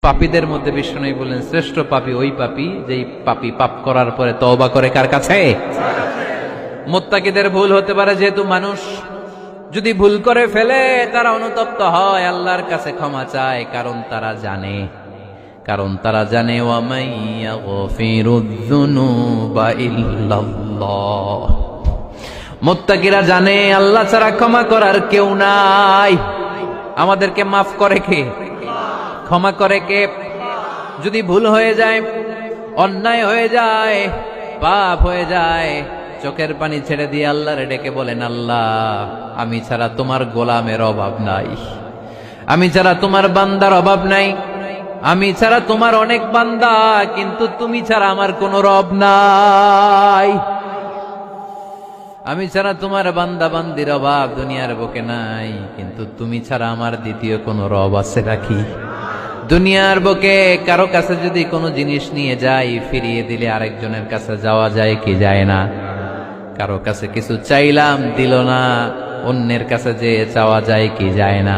পাপীদের মধ্যে বিষ্ণু বললেন শ্রেষ্ঠ পাপী ওই পাপী যেই পাপী পাপ করার পরে তওবা করে কার কাছে? মুত্তাকিদের ভুল হতে পারে, যেহেতু মানুষ যদি ভুল করে ফেলে তারা অনুতপ্ত হয়, আল্লাহর কাছে ক্ষমা চায়, কারণ তারা জানে ওয়া মাইয়া গফিরুয যুনুবা ইল্লাল্লাহ। মুত্তাকিরা জানে আল্লাহ ছাড়া ক্ষমা করার কেউ নাই। আমাদেরকে মাফ করে কে? ক্ষমা করে কে? যদি ভুল হয়ে যায়, অন্যায় হয়ে যায়, পাপ হয়ে যায়, চোখের পানি ছেড়ে দিয়ে আল্লাহরে ডেকে বলেন, আল্লাহ আমি ছাড়া তোমার গোলামের অভাব নাই, আমি ছাড়া তোমার বান্দার অভাব নাই, আমি ছাড়া তোমার অনেক বান্দা, কিন্তু তুমি ছাড়া আমার কোনো রব নাই। আমি ছাড়া তোমার বান্দা বান্দির অভাব দুনিয়ার বুকে নাই, কিন্তু তুমি ছাড়া আমার দ্বিতীয় কোনো রব আছে নাকি? দুনিয়ার বুকে কারো কাছে যদি কোনো জিনিস নিয়ে যাই, ফিরিয়ে দিলে আরেকজনের কাছে যাওয়া যায় কি যায় না? কারো কাছে কিছু চাইলাম দিল না, অন্যের কাছে যে চাওয়া যায় কি যায় না?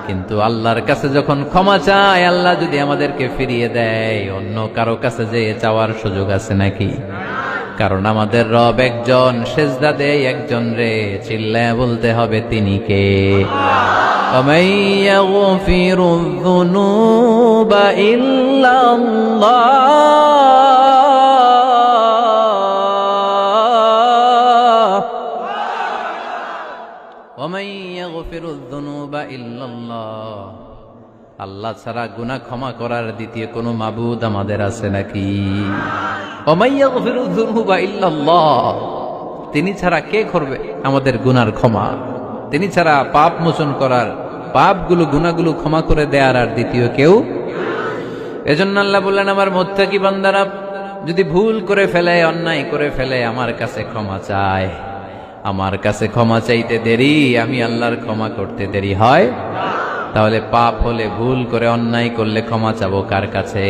কিন্তু আল্লাহর কাছে যখন ক্ষমা চাই, আল্লাহ যদি আমাদেরকে ফিরিয়ে দেয়, অন্য কারো কাছে যে চাওয়ার সুযোগ আছে নাকি? কারণ আমাদের রব একজন, সেজদা দেয় একজন রে, চিল্লায় বলতে হবে তিনি কে? وَمَن يَغْفِرُ الذُّنُوبَ إِلَّا اللَّهُ وَمَن يَغْفِرُ الذُّنُوبَ إِلَّا اللَّهُ। আল্লাহ ছাড়া গুনাহ ক্ষমা করার দ্বিতীয় কোনো মাবুদ আমাদের আছে নাকি? وَمَن يَغْفِرُ الذُّنُوبَ إِلَّا اللَّهُ। তিনি ছাড়া কে করবে আমাদের গুনার ক্ষমা? তিনি ছাড়া পাপ মোচন করার, পাপগুলো গুনাহগুলো ক্ষমা করে দেয়ার আর দ্বিতীয় কেউ? এজন্য আল্লাহ বললেন, আমার মুত্তাকি বান্দারা যদি ভুল করে ফেলে, অন্যায় করে ফেলে, আমার কাছে ক্ষমা চায়। আমার কাছে ক্ষমা চাইতে দেরি, আমি আল্লাহর ক্ষমা করতে দেরি হয়? তাহলে পাপ হলে, ভুল করে অন্যায় করলে ক্ষমা চাবো কার কাছে?